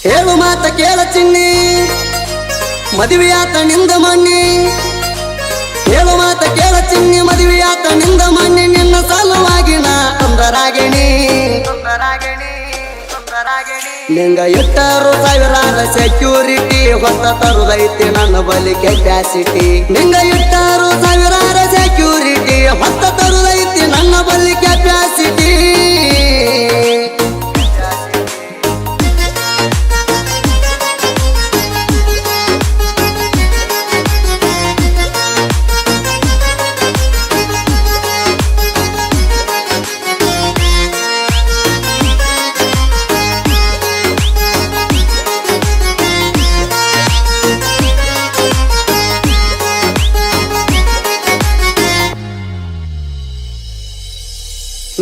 ಹೇಳು ಮಾತ ಕೇಳ ಚಿನ್ನಿ ಮದುವೆಯಾತ ನಿಂದ ಮಣ್ಣಿ ಹೇಳು ಮಾತ ಕೇಳ ಚಿನ್ನಿ ಮದುವೆಯಾತ ನಿಂದ ಮಣ್ಣಿ ನಿನ್ನ ಸಲುವಾಗಿ ನಾ ತೊಂದರಾಗಿಣಿ ನಿಂಗ ಇಟ್ಟರು ಸಾವಿರಾರ ಸೆಕ್ಯೂರಿಟಿ ಹೊತ್ತ ತರುದೈತಿ ನನ್ನ ಬಲಿ ಕೆಪಾಸಿಟಿ ನಿಂಗ ಇಟ್ಟರು ಸಾವಿರಾರ ಸೆಕ್ಯೂರಿಟಿ ಹೊತ್ತ ತರುದೈತಿ ನನ್ನ ಬಲಿ ಕೆಪಾಸಿಟಿ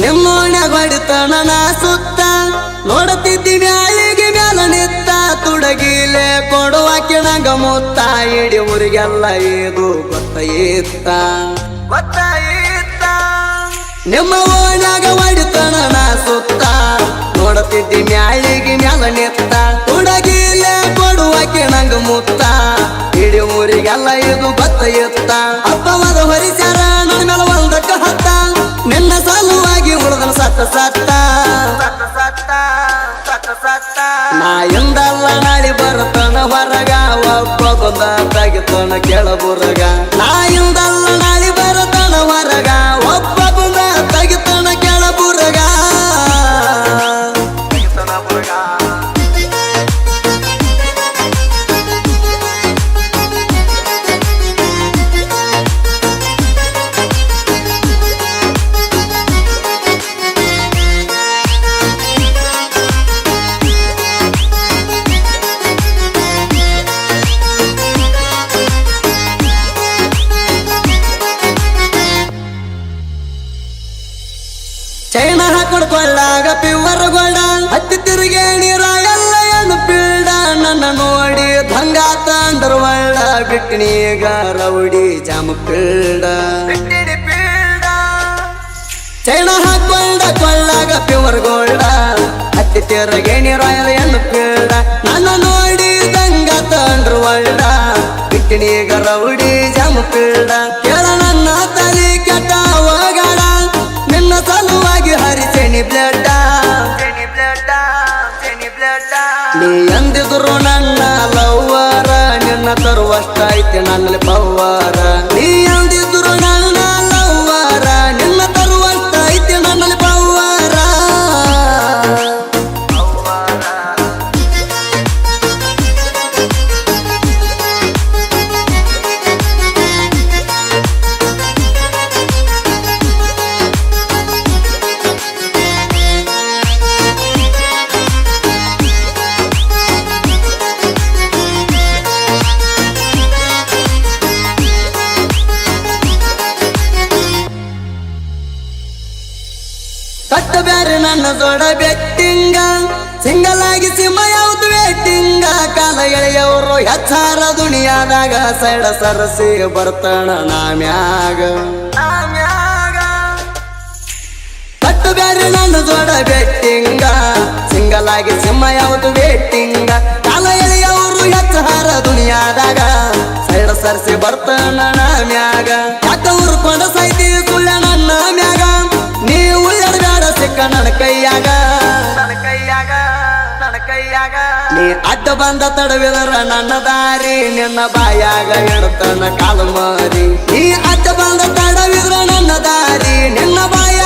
ನಿಮ್ಮೋಣ್ಯಾಗ ಹೊಡಿತಣ ನಾ ಸುತ್ತ ನೋಡುತ್ತಿದ್ದಿ ಮ್ಯಾಳಿಗೆ ಮ್ಯಾಲ ನಿತ್ತ ತುಡಗಿಲೆ ಕೊಡುವಾಕಿ ನಂಗ ಮುತ್ತ ಇಡೀ ಊರಿಗೆಲ್ಲ ಇದು ಗೊತ್ತಾಯಿತ್ತ ನಿಮ್ಮ ಓಣ್ಯಾಗ ಹೊಡಿತಣ ನಾ ಸುತ್ತ ನೋಡುತ್ತಿದ್ದಿ ಮ್ಯಾಳಿಗೆ ಮ್ಯಾಲ ನಿತ್ತ ತುಡಗಿಲೆ ಕೊಡುವಾಕಿ ನಂಗ ಮುತ್ತ ಇಡೀ ಊರಿಗೆಲ್ಲ ಇದು ಗೊತ್ತಾಯಿತ್ತ ಹಬ್ಬವಾದ ಹೊರಿಸ್ಯಾರ ನನ್ನ ಮೇಲೆ ಒಂದಕ್ಕ ಹತ್ತ ನಿನ್ನ ಸಲುವಾಗಿ ಉಳಿದನ ಸತ್ತ ನಾ ಎಂದಲ್ಲ ನಾಳಿ ಬರುತ್ತಾನ ಹೊರಗ ಒಬ್ಬ ಬಂದ ತೆಗಿತಾನ ಕೆಳಬುರಗ ನಾ ಎಂದಲ್ಲ ನಾಳಿ ಬರುತ್ತಾನ ಹೊರಗ ಒಬ್ಬ ಬಂದ ತೆಗಿತಾನ ಕೆಳಬುರಗ ಚೈನ ಹಾಕೊಡ್ಕೊಳ್ಳಾಗ ಪಿವರ್ ಗೋಡ ಹತ್ತಿ ತಿರುಗೇಣಿ ರಾಯಲ್ಲ ಏನು ಪೀಡ ನನ್ನ ನೋಡಿ ದಂಗಾತ ಅಂಡರ್ವರ್ಲ್ಡ ಬಿಟ್ಟಿನೀಗ ರೌಡಿ ಜಾಮ ಪೀಡ ಚೈನ ಹಾಕೊಳ್ಳಾಗ ಪಿವರ್ ಗೋಲ್ಡ ಹತ್ತಿ ತಿರುಗೇಣಿ ರಾಯಲ್ಲ ಏನು ಪೀಡ ನನ್ನ ನೋಡಿ ದಂಗಾತ ಅಂಡರ್ವರ್ಲ್ಡ ಬಿಟ್ಟಿನೀಗ ರೌಡಿ ಜಾಮ ಪೀಡ ಕೇಳ ನನ್ನ ತಲೆ ಕೆಟ್ಟ ಹೋಗಾಡ ನಿನ್ನ ಸಲುವಾಗಿ ಹರಿಸೆಣಿ ಬ್ಲಡ್ ನೀ ಎಂದಿದ್ರು ನನ್ನ ಲವ್ವರ ನಿನ್ನ ತರುವಷ್ಟ ಐತಿ ನನ್ನಲ್ಲಿ ಪವ್ವರ ನೀ ಎಂದಿದ್ರು ನನ್ನ ಲವ್ವರ ನಿನ್ನ ತರುವಷ್ಟ ಐತಿ ನನ್ನಲ್ಲಿ ಪವ್ವರ ಕಟ್ಟ ಬ್ಯಾರೆ ನನ್ನ ಜೋಡ ಬೆಟ್ಟಿಂಗ ಸಿಂಗಲ್ ಆಗಿ ಸಿಂಹ ಯಾವ್ದು ವೇಟಿಂಗ ಕಾಲ ಎಳೆಯವರು ಹೆಚ್ಚಾರ ದುನಿಯಾದಾಗ ಸೈಡ ಸರಸಿ ಬರ್ತಾನ ನಾಮ್ಯಾಗ ಕಟ್ಟ ಬ್ಯಾರೆ ನನ್ನ ಜೋಡ ಬೆಟ್ಟಿಂಗ ಸಿಂಗಲ್ ಆಗಿ ಸಿಂಹ ಯಾವ್ದು ವೇಟಿಂಗ ಕಾಲ ಎಳೆಯವರು ಹೆಚ್ಚಾರ ದುನಿಯಾದಾಗ ಸೈಡ ಸರಸಿ ಬರ್ತಾನ ನಾಮ್ಯಾಗ ಯಾಕ ಉರ್ಕೊಂಡ ಸೈತಿ ಸುಳ್ಳ ನನ್ನ ಮ್ಯಾಗ ನೀವು ಎಡಗಾಡ ಸಿಕ್ಕ ನನ್ನ ಕೈಯಾಗ ನೀ ಅಡ್ಡ ಬಂದ ತಡವಿದರ ನನ್ನ ದಾರಿ ನಿನ್ನ ಬಾಯಾಗ ಇಡ್ತಾನ ಕಾಲು ಮಾರಿ ನೀ ಅಡ್ಡ ಬಂದ ತಡವಿದ್ರ ನನ್ನ ದಾರಿ ನಿನ್ನ ಬಾಯ